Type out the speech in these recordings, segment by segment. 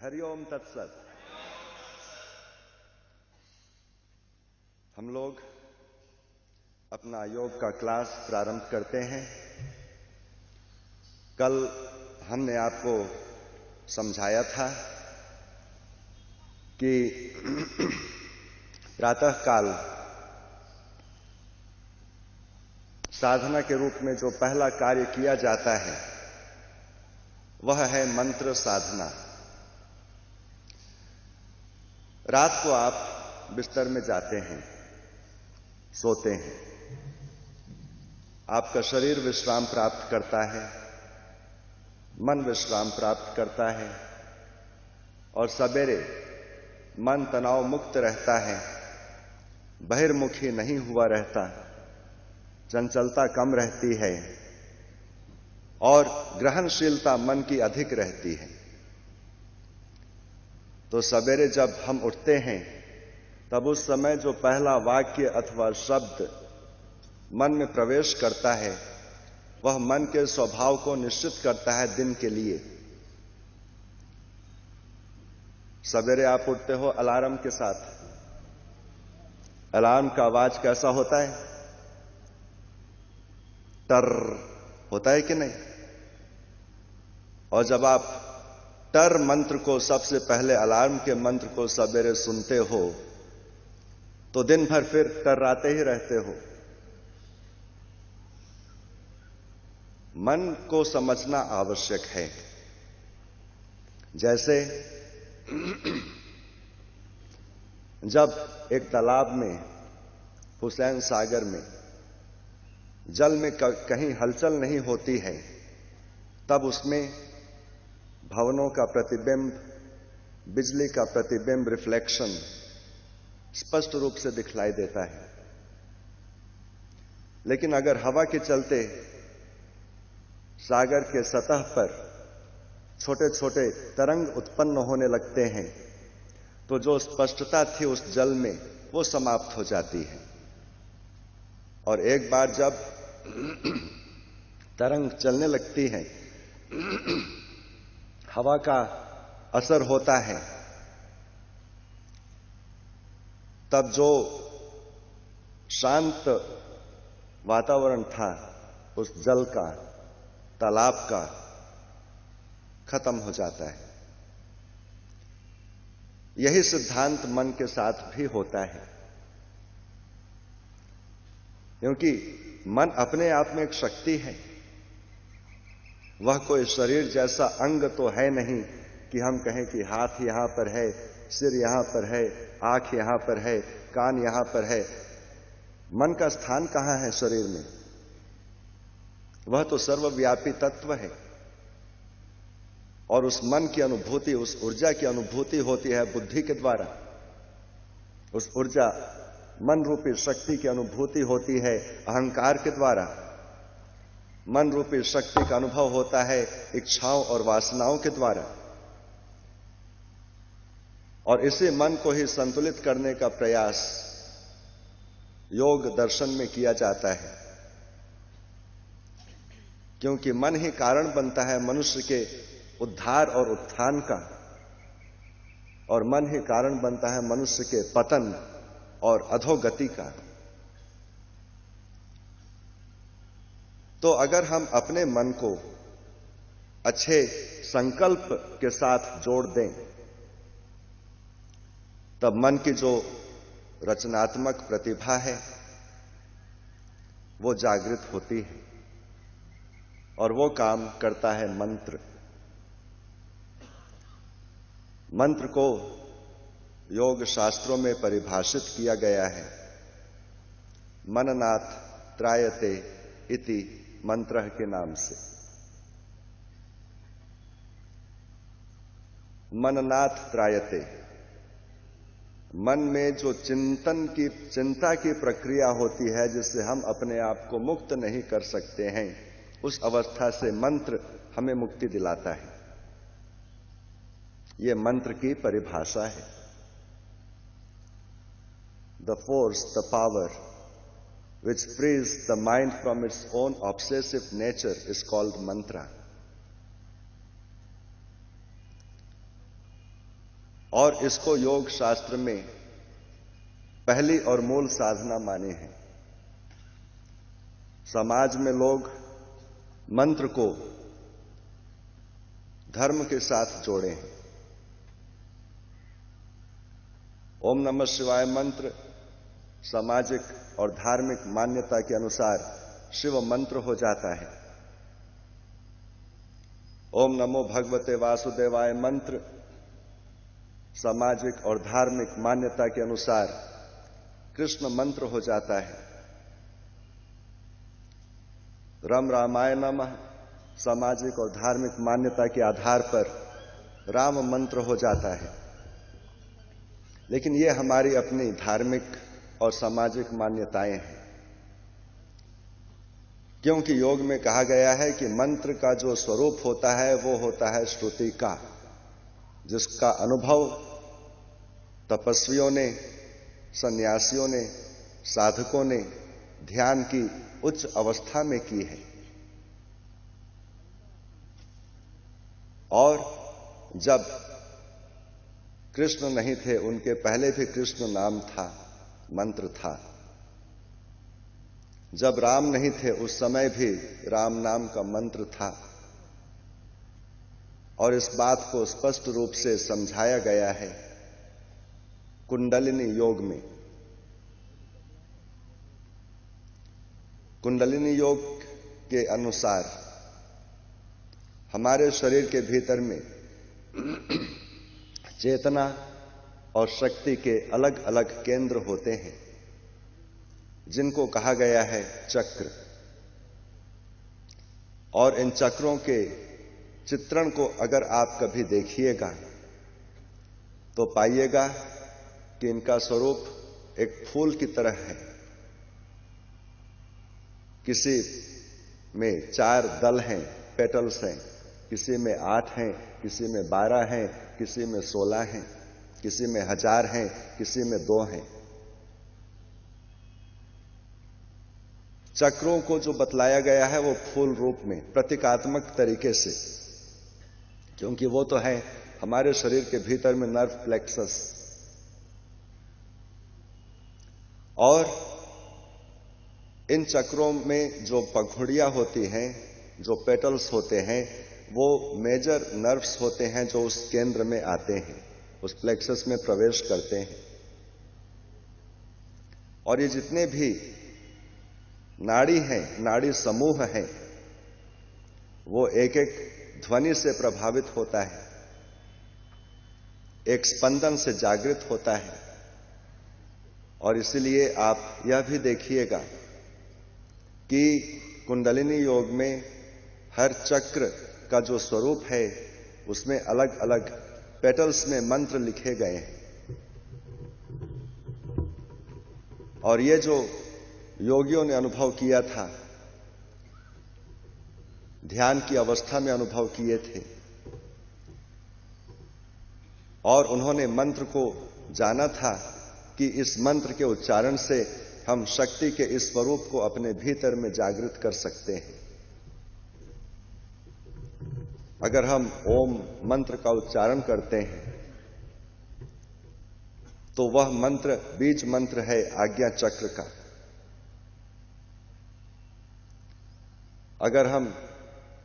हरिओम तत्सत। हम लोग अपना योग का क्लास प्रारंभ करते हैं। कल हमने आपको समझाया था कि प्रातःकाल साधना के रूप में जो पहला कार्य किया जाता है वह है मंत्र साधना। रात को आप बिस्तर में जाते हैं, सोते हैं, आपका शरीर विश्राम प्राप्त करता है, मन विश्राम प्राप्त करता है और सवेरे मन तनाव मुक्त रहता है, बहिर्मुखी नहीं हुआ रहता, चंचलता कम रहती है और ग्रहणशीलता मन की अधिक रहती है। तो सवेरे जब हम उठते हैं तब उस समय जो पहला वाक्य अथवा शब्द मन में प्रवेश करता है वह मन के स्वभाव को निश्चित करता है दिन के लिए। सवेरे आप उठते हो अलार्म के साथ, अलार्म का आवाज कैसा होता है? टर होता है कि नहीं? और जब आप टर मंत्र को सबसे पहले अलार्म के मंत्र को सवेरे सुनते हो तो दिन भर फिर टर्राते ही रहते हो। मन को समझना आवश्यक है। जैसे जब एक तालाब में, हुसैन सागर में जल में कहीं हलचल नहीं होती है तब उसमें भवनों का प्रतिबिंब, बिजली का प्रतिबिंब, रिफ्लेक्शन स्पष्ट रूप से दिखलाई देता है। लेकिन अगर हवा के चलते सागर के सतह पर छोटे छोटे तरंग उत्पन्न होने लगते हैं तो जो स्पष्टता थी उस जल में वो समाप्त हो जाती है। और एक बार जब तरंग चलने लगती है, हवा का असर होता है, तब जो शांत वातावरण था उस जल का, तालाब का, खत्म हो जाता है। यही सिद्धांत मन के साथ भी होता है, क्योंकि मन अपने आप में एक शक्ति है। वह कोई शरीर जैसा अंग तो है नहीं कि हम कहें कि हाथ यहां पर है, सिर यहां पर है, आंख यहां पर है, कान यहां पर है। मन का स्थान कहां है शरीर में? वह तो सर्वव्यापी तत्व है और उस मन की अनुभूति, उस ऊर्जा की अनुभूति होती है बुद्धि के द्वारा। उस ऊर्जा, मन रूपी शक्ति की अनुभूति होती है अहंकार के द्वारा। मन रूपी शक्ति का अनुभव होता है इच्छाओं और वासनाओं के द्वारा। और इसी मन को ही संतुलित करने का प्रयास योग दर्शन में किया जाता है, क्योंकि मन ही कारण बनता है मनुष्य के उद्धार और उत्थान का, और मन ही कारण बनता है मनुष्य के पतन और अधोगति का। तो अगर हम अपने मन को अच्छे संकल्प के साथ जोड़ दें तब मन की जो रचनात्मक प्रतिभा है वो जागृत होती है और वो काम करता है मंत्र। मंत्र को योग शास्त्रों में परिभाषित किया गया है मननाथ त्रायते इति मंत्र के नाम से। मननाथ त्रायते, मन में जो चिंता की प्रक्रिया होती है जिससे हम अपने आप को मुक्त नहीं कर सकते हैं, उस अवस्था से मंत्र हमें मुक्ति दिलाता है। यह मंत्र की परिभाषा है। The force, the power which frees the mind from its own obsessive nature, is called mantra. और इसको योग शास्त्र में पहली और मूल साधना माने हैं। समाज में लोग मंत्र को धर्म के साथ जोड़े हैं। ओम नमः शिवाय मंत्र सामाजिक और धार्मिक मान्यता के अनुसार शिव मंत्र हो जाता है। ओम नमो भगवते वासुदेवाय मंत्र सामाजिक और धार्मिक मान्यता के अनुसार कृष्ण मंत्र हो जाता है। राम रामाय नमः सामाजिक और धार्मिक मान्यता के आधार पर राम मंत्र हो जाता है। लेकिन ये हमारी अपनी धार्मिक और सामाजिक मान्यताएं हैं, क्योंकि योग में कहा गया है कि मंत्र का जो स्वरूप होता है वो होता है श्रुति का, जिसका अनुभव तपस्वियों ने, सन्यासियों ने, साधकों ने ध्यान की उच्च अवस्था में की है। और जब कृष्ण नहीं थे, उनके पहले भी कृष्ण नाम था, मंत्र था। जब राम नहीं थे उस समय भी राम नाम का मंत्र था। और इस बात को स्पष्ट रूप से समझाया गया है कुंडलिनी योग में। कुंडलिनी योग के अनुसार हमारे शरीर के भीतर में चेतना और शक्ति के अलग अलग केंद्र होते हैं, जिनको कहा गया है चक्र। और इन चक्रों के चित्रण को अगर आप कभी देखिएगा तो पाइएगा कि इनका स्वरूप एक फूल की तरह है। किसी में 4 दल हैं, पेटल्स हैं, किसी में 8 हैं, किसी में 12 हैं, किसी में 16 हैं, किसी में 1000 हैं, किसी में 2 हैं। चक्रों को जो बतलाया गया है वो फूल रूप में, प्रतीकात्मक तरीके से, क्योंकि वो तो है हमारे शरीर के भीतर में नर्व प्लेक्सस। और इन चक्रों में जो पगड़ियां होती हैं, जो पेटल्स होते हैं, वो मेजर नर्व्स होते हैं जो उस केंद्र में आते हैं, उस प्लेक्सस में प्रवेश करते हैं। और ये जितने भी नाड़ी हैं, नाड़ी समूह हैं, वो एक एक ध्वनि से प्रभावित होता है, एक स्पंदन से जागृत होता है। और इसलिए आप यह भी देखिएगा कि कुंडलिनी योग में हर चक्र का जो स्वरूप है उसमें अलग अलग पेटल्स में मंत्र लिखे गए हैं। और ये जो योगियों ने अनुभव किया था, ध्यान की अवस्था में अनुभव किए थे, और उन्होंने मंत्र को जाना था कि इस मंत्र के उच्चारण से हम शक्ति के इस स्वरूप को अपने भीतर में जागृत कर सकते हैं। अगर हम ओम मंत्र का उच्चारण करते हैं तो वह मंत्र बीज मंत्र है आज्ञा चक्र का। अगर हम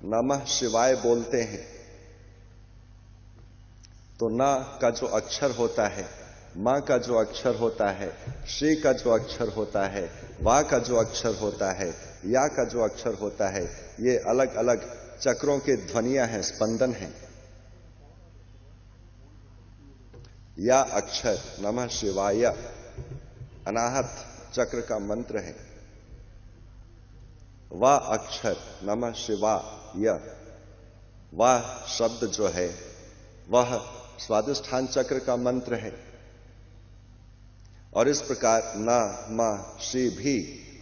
नमः शिवाय बोलते हैं तो न का जो अक्षर होता है, मां का जो अक्षर होता है, श्री का जो अक्षर होता है, वा का जो अक्षर होता है, या का जो अक्षर होता है, ये अलग अलग चक्रों के ध्वनियां हैं, स्पंदन हैं। या अक्षर नमः शिवाय अनाहत चक्र का मंत्र है। वा अक्षर नमः शिवाय, वाह शब्द जो है वह स्वादिष्ठान चक्र का मंत्र है। और इस प्रकार न, म, श्री भी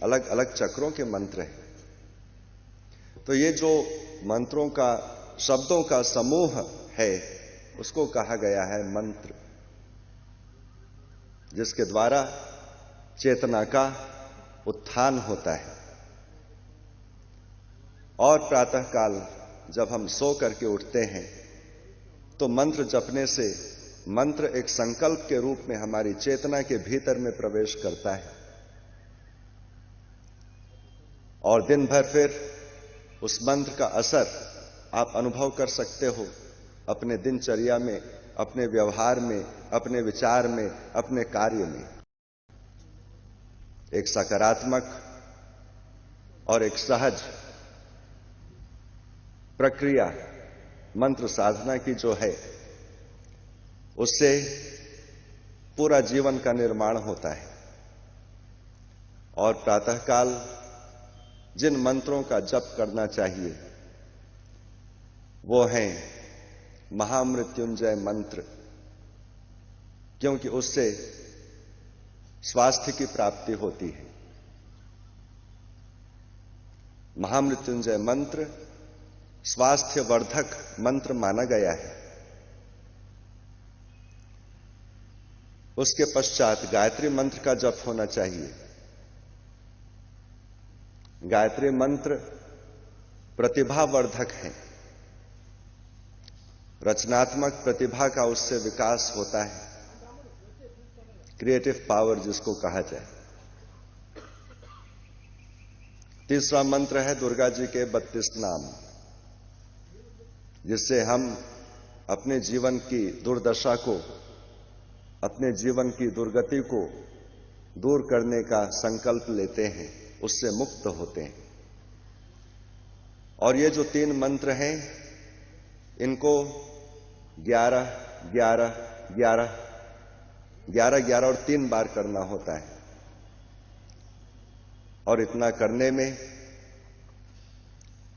अलग अलग चक्रों के मंत्र हैं। तो ये जो मंत्रों का, शब्दों का समूह है, उसको कहा गया है मंत्र, जिसके द्वारा चेतना का उत्थान होता है। और प्रातःकाल जब हम सो करके उठते हैं तो मंत्र जपने से मंत्र एक संकल्प के रूप में हमारी चेतना के भीतर में प्रवेश करता है और दिन भर फिर उस मंत्र का असर आप अनुभव कर सकते हो अपने दिनचर्या में, अपने व्यवहार में, अपने विचार में, अपने कार्य में। एक सकारात्मक और एक सहज प्रक्रिया मंत्र साधना की जो है, उससे पूरा जीवन का निर्माण होता है। और प्रातःकाल जिन मंत्रों का जप करना चाहिए वो हैं महामृत्युंजय मंत्र, क्योंकि उससे स्वास्थ्य की प्राप्ति होती है। महामृत्युंजय मंत्र स्वास्थ्य वर्धक मंत्र माना गया है। उसके पश्चात गायत्री मंत्र का जप होना चाहिए। गायत्री मंत्र प्रतिभावर्धक है, रचनात्मक प्रतिभा का उससे विकास होता है, क्रिएटिव पावर जिसको कहा जाए। तीसरा मंत्र है दुर्गा जी के 32 नाम, जिससे हम अपने जीवन की दुर्दशा को, अपने जीवन की दुर्गति को दूर करने का संकल्प लेते हैं, उससे मुक्त होते हैं। और ये जो 3 मंत्र हैं, इनको 11, 11, 11, 11, 11 और 3 बार करना होता है। और इतना करने में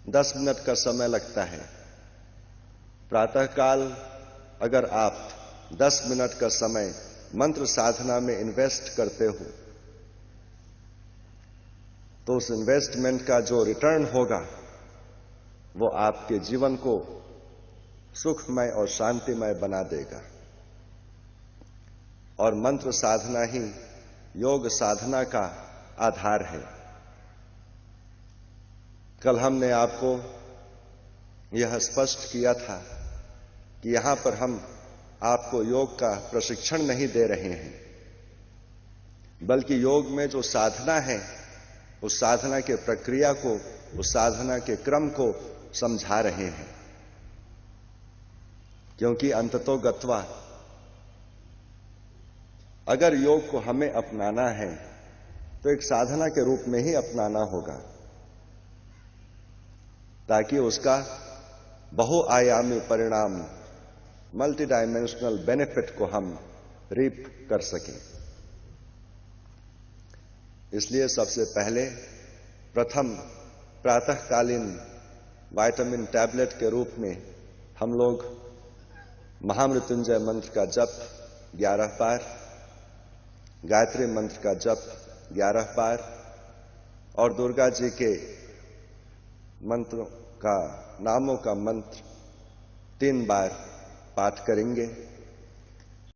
10 मिनट का समय लगता है। प्रातःकाल अगर आप 10 मिनट का समय मंत्र साधना में इन्वेस्ट करते हो तो उस इन्वेस्टमेंट का जो रिटर्न होगा वो आपके जीवन को सुखमय और शांतिमय बना देगा। और मंत्र साधना ही योग साधना का आधार है। कल हमने आपको यह स्पष्ट किया था कि यहां पर हम आपको योग का प्रशिक्षण नहीं दे रहे हैं, बल्कि योग में जो साधना है उस साधना के प्रक्रिया को, उस साधना के क्रम को समझा रहे हैं। क्योंकि अंततो गत्वा अगर योग को हमें अपनाना है तो एक साधना के रूप में ही अपनाना होगा, ताकि उसका बहुआयामी परिणाम, मल्टी डायमेंशनल बेनिफिट को हम रीप कर सकें। इसलिए सबसे पहले प्रथम प्रातःकालीन विटामिन टैबलेट के रूप में हम लोग महामृत्युंजय मंत्र का जप 11 बार, गायत्री मंत्र का जप 11 बार और दुर्गा जी के मंत्रों का, नामों का मंत्र 3 बार पाठ करेंगे।